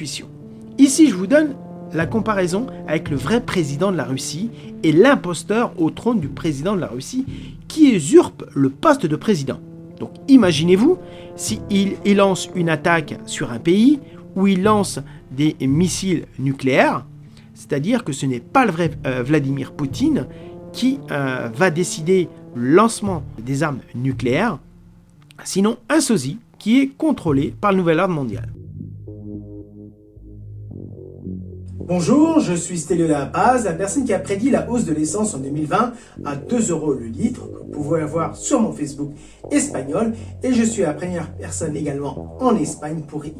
Constitution. Ici, je vous donne la comparaison avec le vrai président de la Russie et l'imposteur au trône du président de la Russie qui usurpe le poste de président. Donc imaginez-vous s'il lance une attaque sur un pays où il lance des missiles nucléaires, c'est-à-dire que ce n'est pas le vrai Vladimir Poutine qui va décider le lancement des armes nucléaires, sinon un sosie qui est contrôlé par le nouvel ordre mondial. Bonjour, je suis Stélio La Paz, la personne qui a prédit la hausse de l'essence en 2020 à 2 € le litre, que vous pouvez voir sur mon Facebook espagnol, et je suis la première personne également en Espagne pour y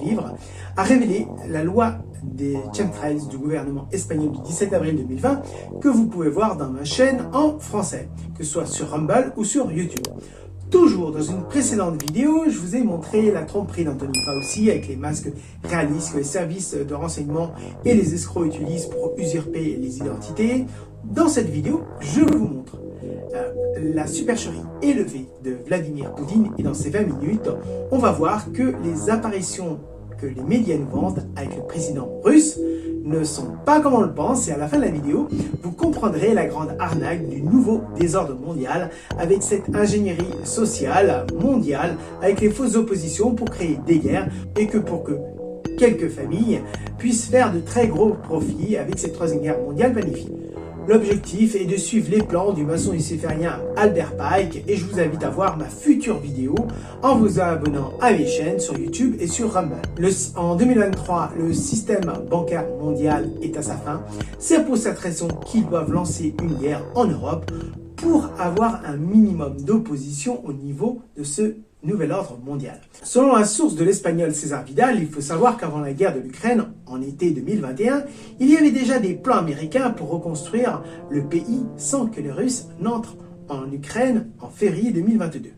vivre, à révéler la loi des chemtrails du gouvernement espagnol du 17 avril 2020 que vous pouvez voir dans ma chaîne en français, que ce soit sur Rumble ou sur YouTube. Toujours dans une précédente vidéo, je vous ai montré la tromperie d'Anthony Fauci avec les masques réalistes que les services de renseignement et les escrocs utilisent pour usurper les identités. Dans cette vidéo, je vous montre la supercherie élevée de Vladimir Poutine et dans ces 20 minutes, on va voir que les apparitions que les médias nous vendent avec le président russe ne sont pas comme on le pense, et à la fin de la vidéo, vous comprendrez la grande arnaque du nouveau désordre mondial avec cette ingénierie sociale mondiale avec les fausses oppositions pour créer des guerres et que pour que quelques familles puissent faire de très gros profits avec cette troisième guerre mondiale planifiée. L'objectif est de suivre les plans du maçon luciférien Albert Pike et je vous invite à voir ma future vidéo en vous abonnant à mes chaînes sur YouTube et sur Rumble. En 2023, le système bancaire mondial est à sa fin. C'est pour cette raison qu'ils doivent lancer une guerre en Europe pour avoir un minimum d'opposition au niveau de ce nouvel ordre mondial. Selon la source de l'espagnol César Vidal, il faut savoir qu'avant la guerre de l'Ukraine, en été 2021, il y avait déjà des plans américains pour reconstruire le pays sans que les Russes n'entrent en Ukraine en février 2022.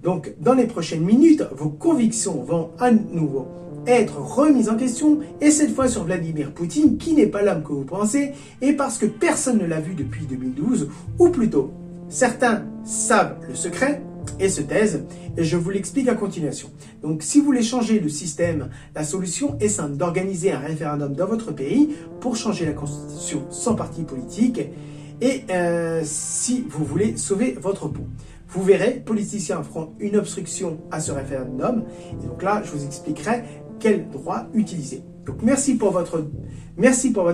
Donc, dans les prochaines minutes, vos convictions vont à nouveau être remises en question, et cette fois sur Vladimir Poutine, qui n'est pas l'homme que vous pensez, et parce que personne ne l'a vu depuis 2012, ou plutôt, certains savent le secret, et se taisent, et je vous l'explique en continuation. Donc si vous voulez changer le système, la solution est simple, d'organiser un référendum dans votre pays pour changer la constitution sans parti politique, et si vous voulez sauver votre peau. Vous verrez, politiciens feront une obstruction à ce référendum, et donc là je vous expliquerai quel droit utiliser. Donc merci pour votre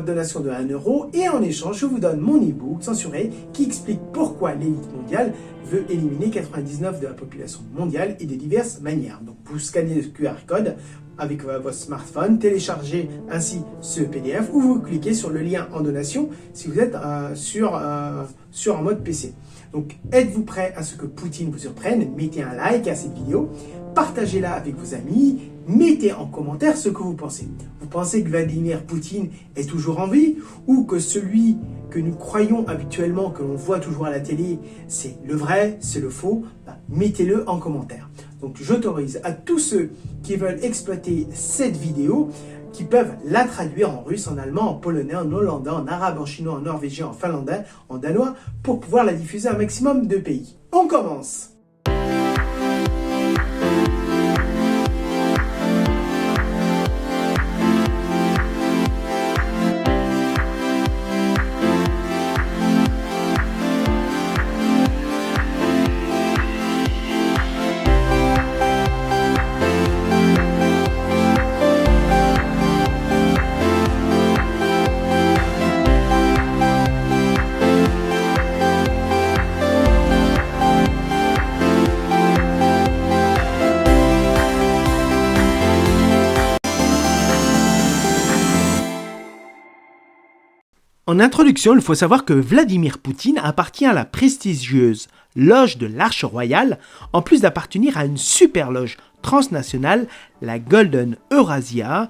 donation de 1 €, et en échange je vous donne mon e-book censuré qui explique pourquoi l'élite mondiale veut éliminer 99% de la population mondiale et de diverses manières. Donc vous scannez le QR code avec votre smartphone, téléchargez ainsi ce PDF ou vous cliquez sur le lien en donation si vous êtes sur un mode PC. Donc êtes-vous prêt à ce que Poutine vous surprenne? Mettez un like à cette vidéo, partagez-la avec vos amis, mettez en commentaire ce que vous pensez. Vous pensez que Vladimir Poutine est toujours en vie ou que celui que nous croyons habituellement, que l'on voit toujours à la télé, c'est le vrai, c'est le faux? Mettez-le en commentaire. Donc j'autorise à tous ceux qui veulent exploiter cette vidéo, qui peuvent la traduire en russe, en allemand, en polonais, en hollandais, en arabe, en chinois, en norvégien, en finlandais, en danois, pour pouvoir la diffuser à un maximum de pays. On commence! En introduction, il faut savoir que Vladimir Poutine appartient à la prestigieuse loge de l'Arche royale, en plus d'appartenir à une super loge transnationale, la Golden Eurasia,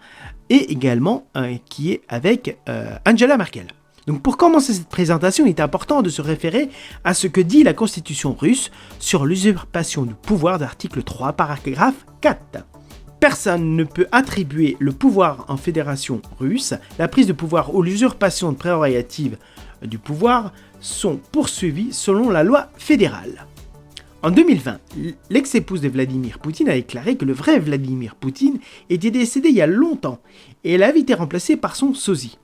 et également qui est avec Angela Merkel. Donc pour commencer cette présentation, il est important de se référer à ce que dit la Constitution russe sur l'usurpation du pouvoir d'article 3, paragraphe 4. Personne ne peut attribuer le pouvoir en fédération russe. La prise de pouvoir ou l'usurpation de prérogatives du pouvoir sont poursuivies selon la loi fédérale. En 2020, l'ex-épouse de Vladimir Poutine a déclaré que le vrai Vladimir Poutine était décédé il y a longtemps et elle avait été remplacée par son sosie.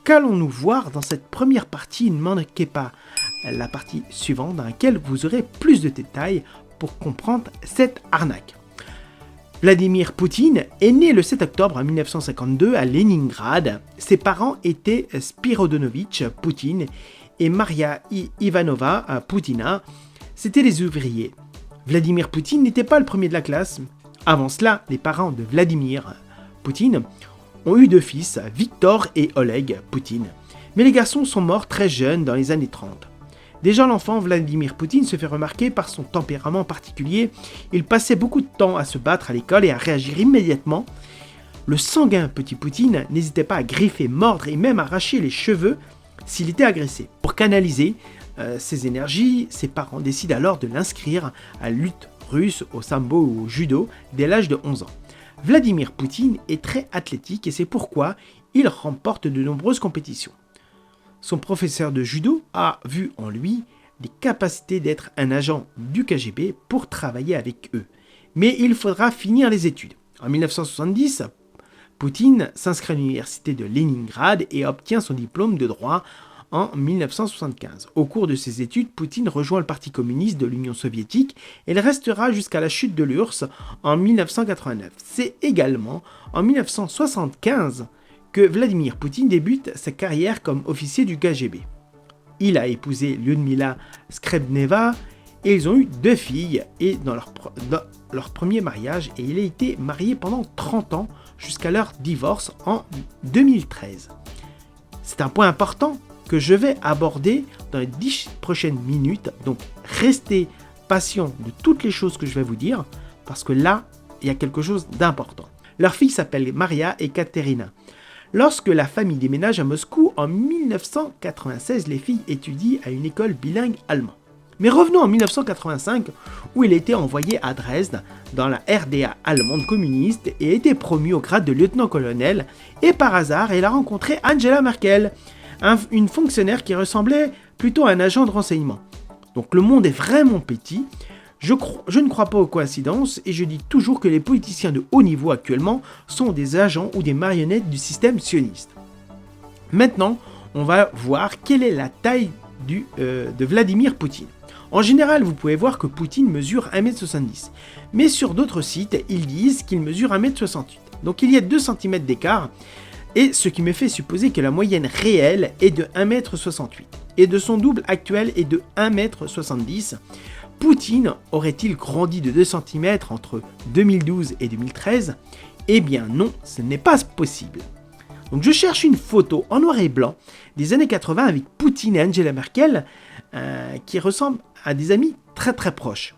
Qu'allons-nous voir dans cette première partie? Ne manquez pas la partie suivante dans laquelle vous aurez plus de détails pour comprendre cette arnaque. Vladimir Poutine est né le 7 octobre 1952 à Leningrad. Ses parents étaient Spirodonovitch Poutine et Maria Ivanova Poutina. C'étaient des ouvriers. Vladimir Poutine n'était pas le premier de la classe. Avant cela, les parents de Vladimir Poutine ont eu 2 fils, Victor et Oleg Poutine. Mais les garçons sont morts très jeunes dans les années 30. Déjà l'enfant, Vladimir Poutine se fait remarquer par son tempérament particulier. Il passait beaucoup de temps à se battre à l'école et à réagir immédiatement. Le sanguin petit Poutine n'hésitait pas à griffer, mordre et même arracher les cheveux s'il était agressé. Pour canaliser ses énergies, ses parents décident alors de l'inscrire à la lutte russe, au sambo ou au judo dès l'âge de 11 ans. Vladimir Poutine est très athlétique et c'est pourquoi il remporte de nombreuses compétitions. Son professeur de judo a vu en lui les capacités d'être un agent du KGB pour travailler avec eux. Mais il faudra finir les études. En 1970, Poutine s'inscrit à l'université de Leningrad et obtient son diplôme de droit en 1975. Au cours de ses études, Poutine rejoint le Parti communiste de l'Union soviétique et il restera jusqu'à la chute de l'URSS en 1989. C'est également en 1975 que Vladimir Poutine débute sa carrière comme officier du KGB. Il a épousé Lyudmila Skrebneva et ils ont eu 2 filles et dans leur premier mariage et il a été marié pendant 30 ans jusqu'à leur divorce en 2013. C'est un point important que je vais aborder dans les 10 prochaines minutes, donc restez patient de toutes les choses que je vais vous dire parce que là, il y a quelque chose d'important. Leurs filles s'appellent Maria et Katerina. Lorsque la famille déménage à Moscou en 1996, les filles étudient à une école bilingue allemand. Mais revenons en 1985 où il a été envoyé à Dresde dans la RDA allemande communiste et a été promu au grade de lieutenant-colonel et par hasard il a rencontré Angela Merkel, une fonctionnaire qui ressemblait plutôt à un agent de renseignement. Donc le monde est vraiment petit. Je ne crois pas aux coïncidences et je dis toujours que les politiciens de haut niveau actuellement sont des agents ou des marionnettes du système sioniste. Maintenant, on va voir quelle est la taille de Vladimir Poutine. En général, vous pouvez voir que Poutine mesure 1m70, mais sur d'autres sites, ils disent qu'il mesure 1m68. Donc il y a 2 cm d'écart, et ce qui me fait supposer que la moyenne réelle est de 1m68, et de son double actuel est de 1m70. Poutine aurait-il grandi de 2 cm entre 2012 et 2013 ? Eh bien non, ce n'est pas possible. Donc je cherche une photo en noir et blanc des années 80 avec Poutine et Angela Merkel qui ressemblent à des amis très très proches.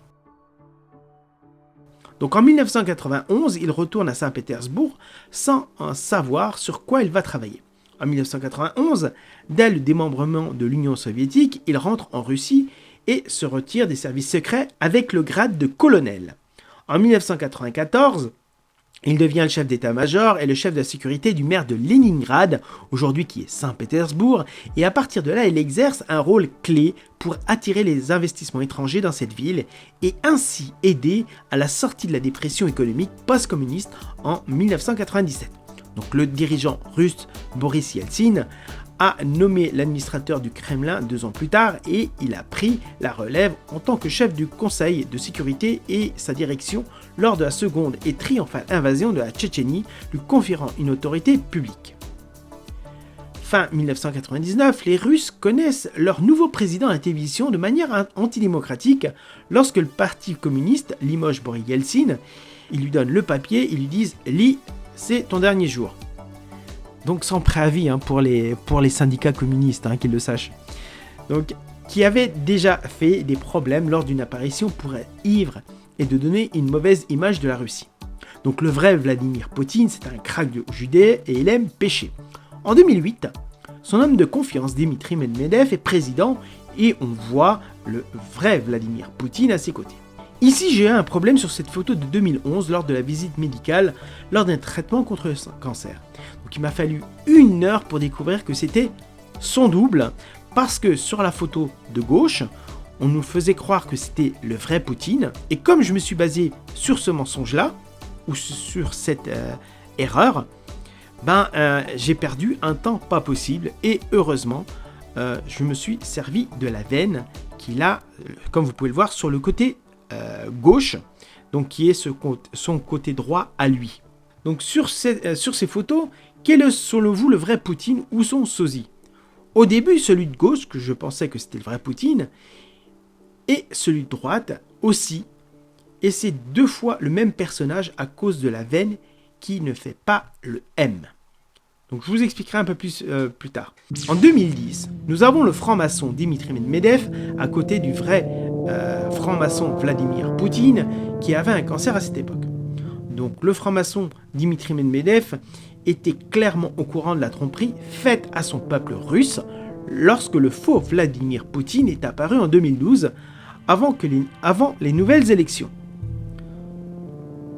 Donc en 1991, il retourne à Saint-Pétersbourg sans savoir sur quoi il va travailler. En 1991, dès le démembrement de l'Union soviétique, il rentre en Russie et se retire des services secrets avec le grade de colonel. En 1994, il devient le chef d'état-major et le chef de la sécurité du maire de Leningrad, aujourd'hui qui est Saint-Pétersbourg, et à partir de là, il exerce un rôle clé pour attirer les investissements étrangers dans cette ville et ainsi aider à la sortie de la dépression économique post-communiste en 1997. Donc le dirigeant russe Boris Yeltsin a nommé l'administrateur du Kremlin 2 ans plus tard et il a pris la relève en tant que chef du Conseil de sécurité et sa direction lors de la seconde et triomphale invasion de la Tchétchénie, lui conférant une autorité publique. Fin 1999, les Russes connaissent leur nouveau président à la télévision de manière antidémocratique lorsque le parti communiste limoge Boris Yeltsin. Ils lui donnent le papier, ils lui disent « Lis, c'est ton dernier jour ». Donc sans préavis pour les syndicats communistes, qu'ils le sachent. Donc, qui avait déjà fait des problèmes lors d'une apparition pour être ivre et de donner une mauvaise image de la Russie. Donc le vrai Vladimir Poutine, c'est un crack de Judée et il aime pêcher. En 2008, son homme de confiance, Dmitri Medvedev, est président et on voit le vrai Vladimir Poutine à ses côtés. Ici, j'ai eu un problème sur cette photo de 2011 lors de la visite médicale lors d'un traitement contre le cancer. Donc il m'a fallu 1 heure pour découvrir que c'était son double parce que sur la photo de gauche, on nous faisait croire que c'était le vrai Poutine. Et comme je me suis basé sur ce mensonge-là, ou sur cette erreur, j'ai perdu un temps pas possible. Et heureusement, je me suis servi de la veine qu'il a, comme vous pouvez le voir, sur le côté gauche, donc qui est son côté droit à lui. Donc sur ces photos, quel est selon vous le vrai Poutine ou son sosie? Au début, celui de gauche, que je pensais que c'était le vrai Poutine, et celui de droite aussi. Et c'est 2 fois le même personnage à cause de la veine qui ne fait pas le M. Donc je vous expliquerai un peu plus tard. En 2010, nous avons le franc-maçon Dimitri Medvedev à côté du vrai franc-maçon Vladimir Poutine qui avait un cancer à cette époque. Donc le franc-maçon Dimitri Medvedev était clairement au courant de la tromperie faite à son peuple russe lorsque le faux Vladimir Poutine est apparu en 2012 avant les nouvelles élections.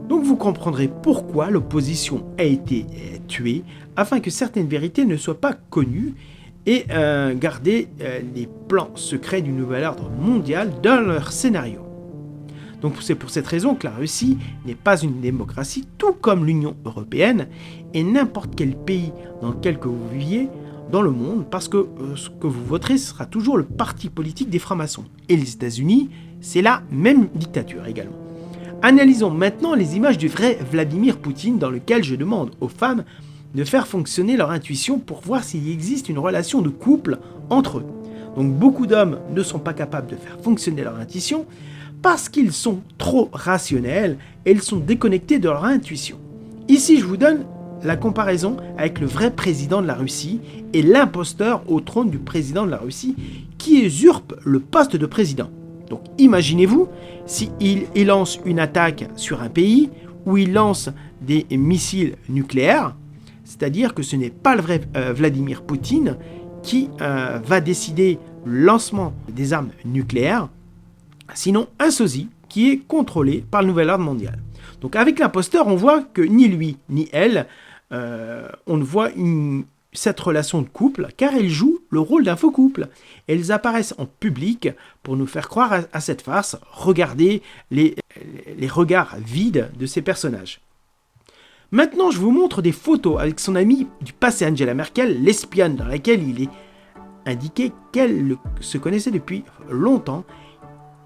Donc vous comprendrez pourquoi l'opposition a été tuée afin que certaines vérités ne soient pas connues et garder les plans secrets du nouvel ordre mondial dans leur scénario. Donc c'est pour cette raison que la Russie n'est pas une démocratie, tout comme l'Union européenne et n'importe quel pays dans lequel que vous viviez dans le monde, parce que ce que vous voterez ce sera toujours le parti politique des francs-maçons. Et les États-Unis, c'est la même dictature également. Analysons maintenant les images du vrai Vladimir Poutine dans lequel je demande aux femmes de faire fonctionner leur intuition pour voir s'il existe une relation de couple entre eux. Donc beaucoup d'hommes ne sont pas capables de faire fonctionner leur intuition parce qu'ils sont trop rationnels et ils sont déconnectés de leur intuition. Ici, je vous donne la comparaison avec le vrai président de la Russie et l'imposteur au trône du président de la Russie qui usurpe le poste de président. Donc imaginez-vous s'il lance une attaque sur un pays où il lance des missiles nucléaires, c'est-à-dire que ce n'est pas le vrai Vladimir Poutine qui va décider le lancement des armes nucléaires, sinon un sosie qui est contrôlé par le nouvel ordre mondial. Donc avec l'imposteur, on voit que ni lui ni elle, on ne voit cette relation de couple, car elles jouent le rôle d'un faux couple. Elles apparaissent en public pour nous faire croire à cette farce. Regardez les regards vides de ces personnages. Maintenant, je vous montre des photos avec son amie du passé Angela Merkel, l'espionne, dans laquelle il est indiqué qu'elle se connaissait depuis longtemps,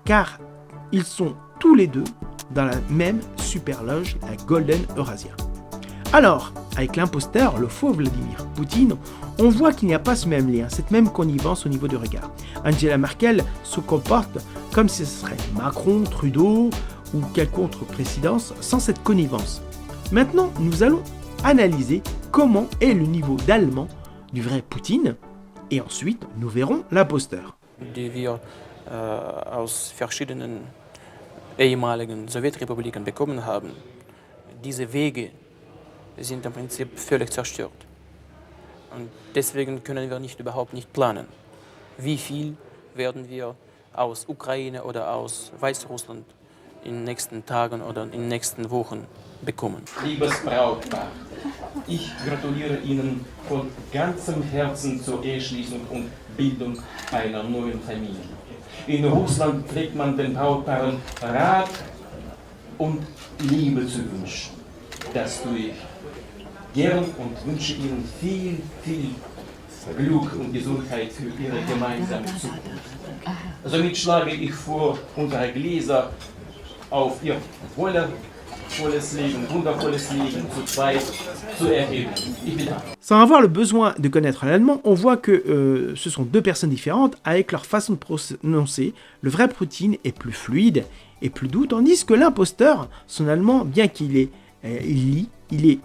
car ils sont tous les deux dans la même super loge, la Golden Eurasia. Alors, avec l'imposteur, le faux Vladimir Poutine, on voit qu'il n'y a pas ce même lien, cette même connivence au niveau du regard. Angela Merkel se comporte comme si ce serait Macron, Trudeau ou quelconque autre présidence sans cette connivence. Maintenant, nous allons analyser comment est le niveau d'allemand du vrai Poutine et ensuite nous verrons l'imposteur. Die wir aus verschiedenen ehemaligen Sowjetrepubliken bekommen haben, diese Wege sind im Prinzip völlig zerstört. Und deswegen können wir überhaupt nicht planen, wie viel werden wir aus Ukraine oder aus Weißrussland in den nächsten Tagen oder in den nächsten Wochen bekommen. Liebes Brautpaar, ich gratuliere Ihnen von ganzem Herzen zur Eheschließung und Bildung einer neuen Familie. In Russland pflegt man den Brautpaaren Rat und Liebe zu wünschen. Das tue ich gern und wünsche Ihnen viel, viel Glück und Gesundheit für Ihre gemeinsame Zukunft. Somit schlage ich vor, unsere Gläser auf Ihr volles Leben, wundervolles Leben zu zweit zu erheben. Ich bitte. Sans avoir le besoin de connaître l'allemand, on voit que ce sont 2 personnes différentes avec leur façon de prononcer. Le vrai Poutine est plus fluide et plus doux, tandis que l'imposteur, son allemand, bien qu'il lit, il est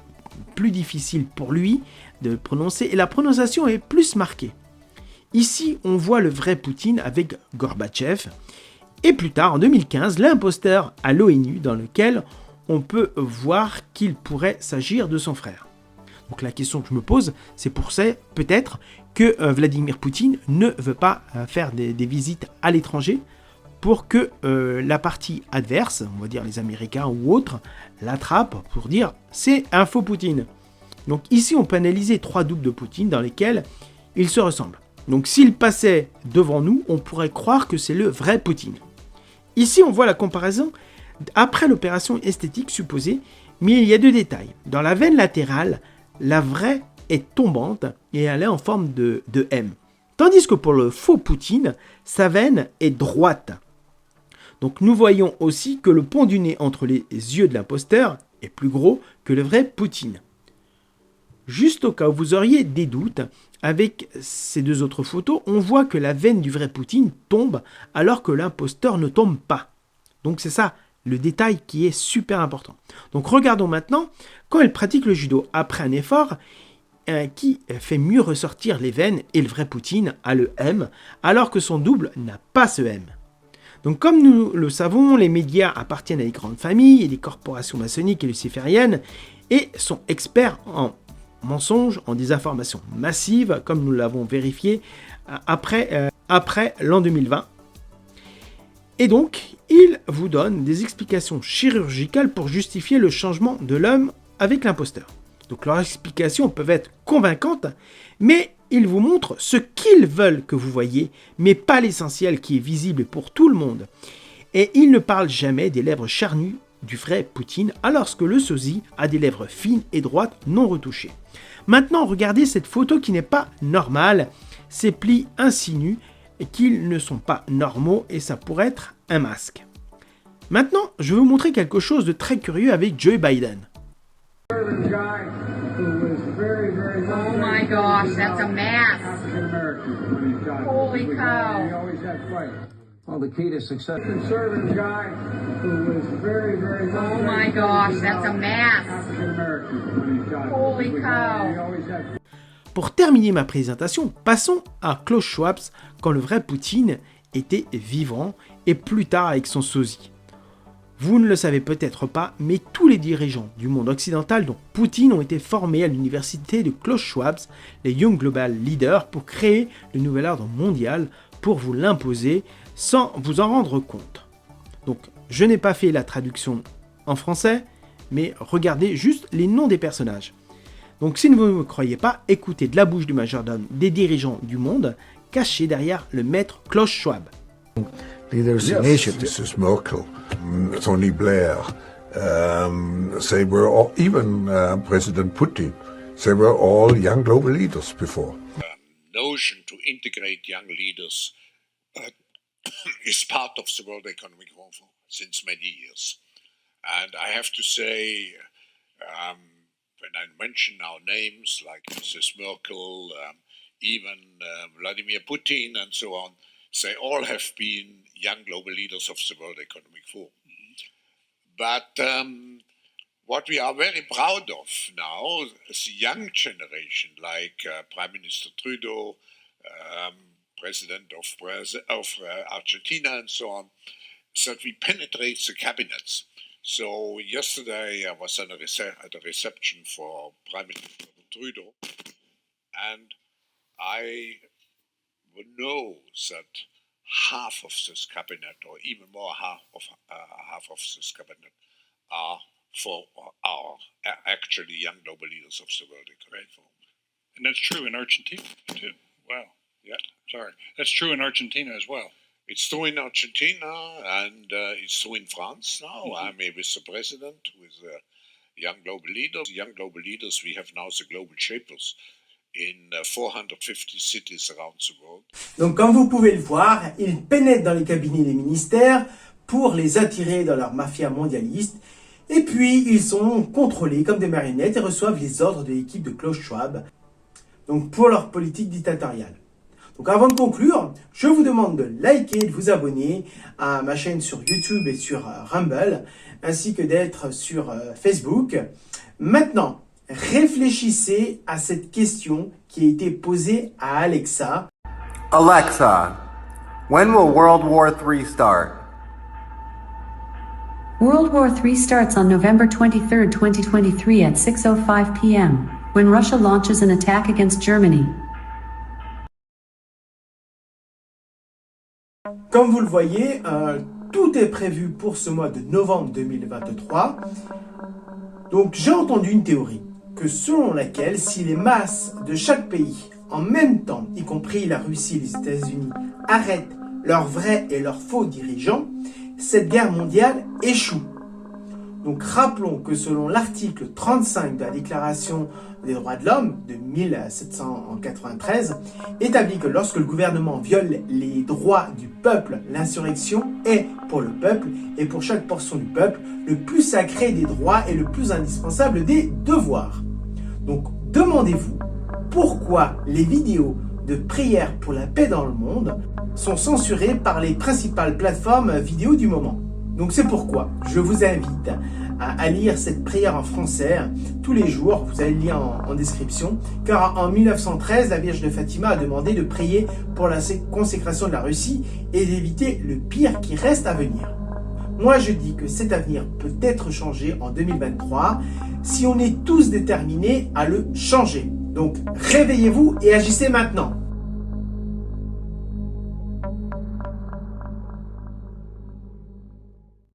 plus difficile pour lui de prononcer et la prononciation est plus marquée. Ici, on voit le vrai Poutine avec Gorbatchev et plus tard, en 2015, l'imposteur à l'ONU dans lequel on peut voir qu'il pourrait s'agir de son frère. Donc la question que je me pose, c'est peut-être que Vladimir Poutine ne veut pas faire des visites à l'étranger pour que la partie adverse, on va dire les Américains ou autres, l'attrape pour dire c'est un faux Poutine. Donc ici on peut analyser 3 doubles de Poutine dans lesquels ils se ressemblent. Donc s'il passait devant nous, on pourrait croire que c'est le vrai Poutine. Ici, on voit la comparaison après l'opération esthétique supposée, mais il y a deux détails. Dans la veine latérale, la vraie est tombante et elle est en forme de M. Tandis que pour le faux Poutine, sa veine est droite. Donc nous voyons aussi que le pont du nez entre les yeux de l'imposteur est plus gros que le vrai Poutine. Juste au cas où vous auriez des doutes, avec ces deux autres photos, on voit que la veine du vrai Poutine tombe alors que l'imposteur ne tombe pas. Donc c'est ça le détail qui est super important. Donc regardons maintenant quand elle pratique le judo après un effort qui fait mieux ressortir les veines et le vrai Poutine a le M alors que son double n'a pas ce M. Donc comme nous le savons, les médias appartiennent à des grandes familles et des corporations maçonniques et lucifériennes et sont experts en mensonges, en désinformation massive, comme nous l'avons vérifié après l'an 2020. Et donc, ils vous donnent des explications chirurgicales pour justifier le changement de l'homme avec l'imposteur. Donc leurs explications peuvent être convaincantes, mais ils vous montrent ce qu'ils veulent que vous voyez, mais pas l'essentiel qui est visible pour tout le monde. Et ils ne parlent jamais des lèvres charnues du vrai Poutine, alors que le sosie a des lèvres fines et droites non retouchées. Maintenant, regardez cette photo qui n'est pas normale. Ces plis insinuent qu'ils ne sont pas normaux et ça pourrait être un masque. Maintenant, je vais vous montrer quelque chose de très curieux avec Joe Biden. Oh my gosh, that's a mask. Holy cow. Well, the key to success. Conservative guy who was very, very. Oh my gosh, that's a mask. Holy cow. Pour terminer ma présentation, passons à Klaus Schwab quand le vrai Poutine était vivant et plus tard avec son sosie. Vous ne le savez peut-être pas, mais tous les dirigeants du monde occidental, dont Poutine, ont été formés à l'université de Klaus Schwab, les Young Global Leaders, pour créer le nouvel ordre mondial, pour vous l'imposer sans vous en rendre compte. Donc, je n'ai pas fait la traduction en français, mais regardez juste les noms des personnages. Donc, si vous ne me croyez pas, écoutez de la bouche du majordome des dirigeants du monde, cachés derrière le maître Klaus Schwab. Leaders initiative. Mrs. Merkel, Tony Blair, they were all, even President Putin, they were all young global leaders before. Notion to integrate young leaders is part of the World Economic Forum since many years. And I have to say, when I mention our names like Mrs. Merkel, even Vladimir Putin and so on, they all have been young global leaders of the World Economic Forum. But what we are very proud of now is the young generation, like Prime Minister Trudeau, President of Argentina and so on, is that we penetrate the cabinets. So yesterday I was at a reception for Prime Minister Trudeau, and I know that half of this cabinet, or even more half of this cabinet, are actually young global leaders of the World Economic Forum. And that's true in Argentina too. Wow. Yeah. Sorry. That's true in Argentina as well. It's true in Argentina, and it's true in France now. I mean, with the president, with young global leaders. Young global leaders, we have now the global shapers in 450 cities around the world. Donc comme vous pouvez le voir, ils pénètrent dans les cabinets des ministères pour les attirer dans leur mafia mondialiste. Et puis, ils sont contrôlés comme des marionnettes et reçoivent les ordres de l'équipe de Klaus Schwab, donc pour leur politique dictatoriale. Donc avant de conclure, je vous demande de liker et de vous abonner à ma chaîne sur YouTube et sur Rumble, ainsi que d'être sur Facebook. Maintenant, réfléchissez à cette question qui a été posée à Alexa. Alexa, when will World War III start? World War III starts on November 23, 2023 at 6:05 p.m., when Russia launches an attack against Germany. Comme vous le voyez, tout est prévu pour ce mois de novembre 2023. Donc j'ai entendu une théorie, que selon laquelle si les masses de chaque pays en même temps, y compris la Russie et les États-Unis, arrêtent leurs vrais et leurs faux dirigeants, cette guerre mondiale échoue. Donc rappelons que selon l'article 35 de la Déclaration des droits de l'homme de 1793, établit que lorsque le gouvernement viole les droits du peuple, l'insurrection est pour le peuple et pour chaque portion du peuple le plus sacré des droits et le plus indispensable des devoirs. Donc demandez-vous pourquoi les vidéos de prière pour la paix dans le monde sont censurées par les principales plateformes vidéo du moment. Donc c'est pourquoi je vous invite à lire cette prière en français tous les jours, vous allez le lire en description, car en 1913, la Vierge de Fatima a demandé de prier pour la consécration de la Russie et d'éviter le pire qui reste à venir. Moi je dis que cet avenir peut être changé en 2023 si on est tous déterminés à le changer. Donc réveillez-vous et agissez maintenant.